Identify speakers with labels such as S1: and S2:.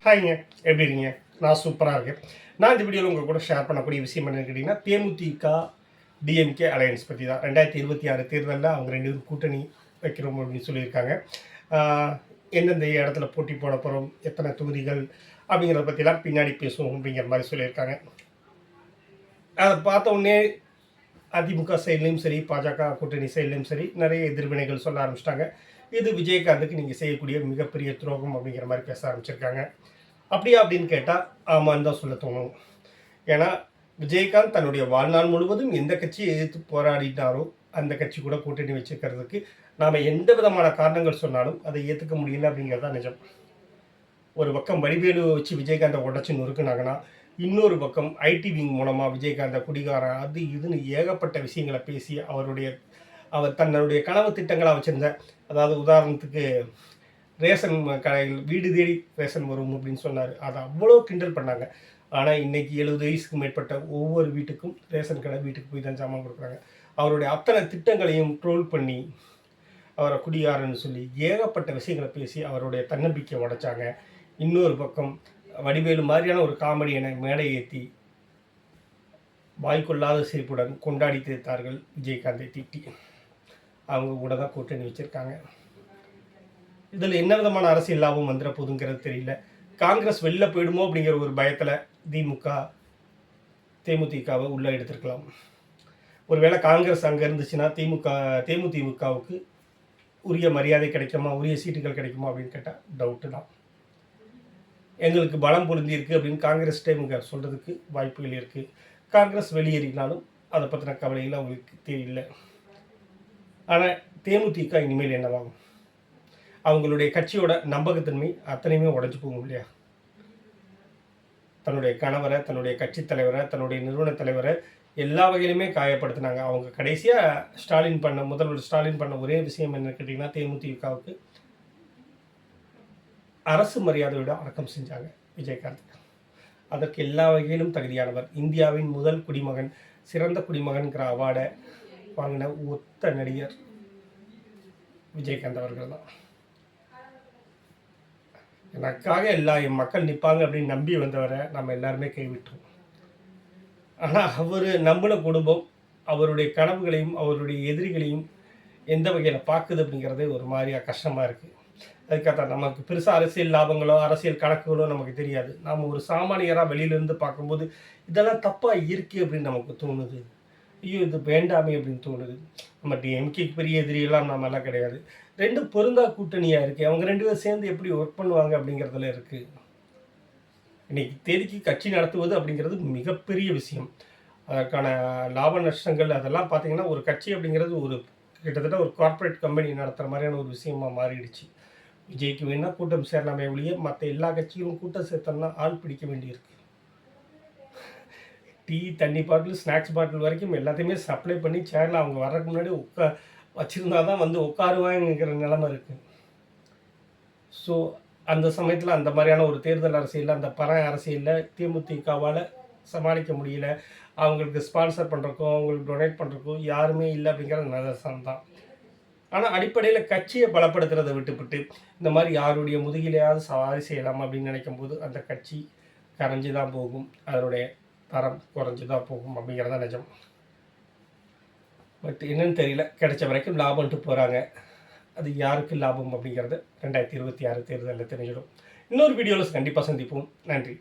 S1: ஹாய்ங்க, எப்படி இருக்கீங்க? நான் சூப்பராக இருக்கேன். நான் இந்த வீடியோவில் உங்கள் கூட ஷேர் பண்ணக்கூடிய விஷயம் என்னன்னு கேட்டிங்கன்னா, தேமுதிக, டிஎம்கே அலையன்ஸ் பற்றி தான். 2026 தேர்தலில் அவங்க 2 பேரும் கூட்டணி வைக்கிறோம் அப்படின்னு சொல்லியிருக்காங்க. எந்தெந்த இடத்துல போட்டி போட போகிறோம், எத்தனை தொகுதிகள் அப்படிங்கிறத பற்றிலாம் பின்னாடி பேசுவோம் அப்படிங்கிற மாதிரி சொல்லியிருக்காங்க. அதை பார்த்த உடனே அதிமுக சைட்லேயும் சரி, பாஜக கூட்டணி சைட்லேயும் சரி நிறைய எதிர்வினைகள் சொல்ல ஆரம்பிச்சிட்டாங்க. இது விஜயகாந்துக்கு நீங்கள் செய்யக்கூடிய மிகப்பெரிய துரோகம் அப்படிங்கிற மாதிரி பேச ஆரம்பிச்சிருக்காங்க. அப்படியா அப்படின்னு கேட்டால் ஆமான்னு தான் சொல்ல தோணும். ஏன்னா விஜயகாந்த் தன்னுடைய வாழ்நாள் முழுவதும் எந்த கட்சியை எதிர்த்து போராடினாரோ அந்த கட்சி கூட கூட்டணி வச்சுக்கிறதுக்கு நாம் எந்த விதமான காரணங்கள் சொன்னாலும் அதை ஏற்றுக்க முடியல அப்படிங்கிறது தான் நிஜம். ஒரு பக்கம் வடிவேலு வச்சு விஜயகாந்தை உடச்சி நொறுக்குனாங்கன்னா, இன்னொரு பக்கம் ஐடி விங் மூலமாக விஜயகாந்தை குடிகாரன் அது இதுன்னு ஏகப்பட்ட விஷயங்களை பேசி அவர் தன்னுடைய கனவு திட்டங்களாக வச்சுருந்த, அதாவது உதாரணத்துக்கு ரேஷன் கடையில் வீடு தேடி ரேஷன் வரும் அப்படின்னு சொன்னார். அதை அவ்வளோ கிண்டல் பண்ணாங்க. ஆனால் இன்றைக்கி 70 வயசுக்கு மேற்பட்ட ஒவ்வொரு வீட்டுக்கும் ரேஷன் கடை வீட்டுக்கு போய் தான் சாமான் கொடுக்குறாங்க. அவருடைய அத்தனை திட்டங்களையும் ட்ரோல் பண்ணி அவரை குடியாரன்னு சொல்லி ஏகப்பட்ட விஷயங்களை பேசி அவருடைய தன்னம்பிக்கையை உடைச்சாங்க. இன்னொரு பக்கம் வடிவேலு மாதிரியான ஒரு காமெடியனை மேடை ஏற்றி வாய்க்கொள்ளாத சிரிப்புடன் கொண்டாடி தீர்த்தார்கள் விஜயகாந்தை திட்டி. அவங்க கூட தான் கூட்டணி வச்சுருக்காங்க. இதில் என்ன விதமான அரசியல் லாபம் வந்துட போதுங்கிறது தெரியல. காங்கிரஸ் வெளில போயிடுமோ அப்படிங்கிற ஒரு பயத்தில் தேமுதிகவை உள்ளே எடுத்திருக்கலாம். ஒருவேளை காங்கிரஸ் அங்கே இருந்துச்சுன்னா தேமுதிகவுக்கு உரிய மரியாதை கிடைக்குமா, உரிய சீட்டுகள் கிடைக்குமா அப்படின்னு கேட்டால் டவுட்டு தான். எங்களுக்கு பலம் பொருந்திருக்கு அப்படின்னு காங்கிரஸ் டைமுங்க சொல்கிறதுக்கு வாய்ப்புகள் இருக்குது. காங்கிரஸ் வெளியேறினாலும் அதை பற்றின கவலைகள் அவங்களுக்கு தெரியல. ஆனால் தேமுதிக இனிமேல் என்னவாகும்? அவங்களுடைய கட்சியோட நம்பகத்தன்மை அத்தனையுமே உடஞ்சி போகும் இல்லையா? தன்னுடைய கணவரை, தன்னுடைய கட்சி தலைவரை, தன்னுடைய நிறுவன தலைவரை எல்லா வகையிலுமே காயப்படுத்தினாங்க. அவங்க கடைசியாக முதல்வர் ஸ்டாலின் பண்ண ஒரே விஷயம் என்ன கேட்டிங்கன்னா, தேமுதிகவுக்கு அரசு மரியாதையோட அடக்கம் செஞ்சாங்க விஜயகாந்த். அதற்கு எல்லா வகையிலும் தகுதியானவர். இந்தியாவின் முதல் குடிமகன், சிறந்த குடிமகன்கிற அவார்டை வாங்கின ஒத்த நடிகர் விஜயகாந்த் அவர்கள் தான். எனக்காக என் மக்கள் நிற்பாங்க அப்படின்னு நம்பி வந்தவரை நம்ம எல்லாருமே கைவிட்டோம். ஆனால் அவர் நம்பின குடும்பம் அவருடைய கனவுகளையும் அவருடைய எதிரிகளையும் எந்த வகையில் பார்க்குது அப்படிங்கிறது ஒரு மாதிரியாக கஷ்டமாக இருக்குது. அதுக்காக நமக்கு பெருசாக அரசியல் லாபங்களோ அரசியல் கணக்குகளோ நமக்கு தெரியாது. நாம் ஒரு சாமானியராக வெளியிலேருந்து பார்க்கும்போது இதெல்லாம் தப்பாக இருக்குது அப்படின்னு நமக்கு தோணுது. ஐயோ இது வேண்டாமே அப்படின்னு தோணுது. நம்ம டிஎம்கேக்கு பெரிய எதிரியெல்லாம் நம்மெல்லாம் கிடையாது. ரெண்டும் பொருந்தா கூட்டணியாக இருக்குது. அவங்க 2 பேரும் சேர்ந்து எப்படி ஒர்க் பண்ணுவாங்க அப்படிங்கிறதுல இருக்குது. இன்றைக்கி தேதிக்கு கட்சி நடத்துவது அப்படிங்கிறது மிகப்பெரிய விஷயம். அதற்கான லாப நஷ்டங்கள் அதெல்லாம் பார்த்திங்கன்னா ஒரு கட்சி அப்படிங்கிறது கிட்டத்தட்ட ஒரு கார்ப்பரேட் கம்பெனி நடத்துகிற மாதிரியான ஒரு விஷயமாக மாறிடுச்சு. விஜய்க்கு வேணால் கூட்டம் சேரலாமே ஒழிய மற்ற எல்லா கட்சிகளும் கூட்டம் சேர்த்தோம்னா ஆள் பிடிக்க வேண்டியிருக்கு. டீ, தண்ணி பாட்டில், ஸ்நாக்ஸ் பாட்டில் வரைக்கும் எல்லாத்தையுமே சப்ளை பண்ணி சேரில் அவங்க வர்றதுக்கு முன்னாடி வச்சுருந்தா தான் வந்து உட்காருவாங்கிற நிலைமை இருக்குது. ஸோ அந்த சமயத்தில் அந்த மாதிரியான ஒரு தேர்தல் அரசியலில், அந்த அரசியலில் தேமுதிகவால் சமாளிக்க முடியல. அவங்களுக்கு ஸ்பான்சர் பண்ணுறக்கும் அவங்களுக்கு டொனேட் பண்ணுறக்கும் யாருமே இல்லை அப்படிங்கிற நிதர்சனம் தான். ஆனால் அடிப்படையில் கட்சியை பலப்படுத்துறதை விட்டுவிட்டு இந்த மாதிரி யாருடைய முதுகிலையாவது சவாரி செய்யலாம் அப்படின்னு நினைக்கும் போது அந்த கட்சி கரைஞ்சி தான் போகும். அதனுடைய தரம் குறைஞ்சி தான் போகும் அப்படிங்கிறதா நிஜம். பட் என்னன்னு தெரியல, கிடைச்ச வரைக்கும் லாபம்ட்டு போகிறாங்க. அது யாருக்கு லாபம் அப்படிங்கிறது 2026 தேர்தலில் தெரிஞ்சிடும். இன்னொரு வீடியோவில் கண்டிப்பாக சந்திப்போம். நன்றி.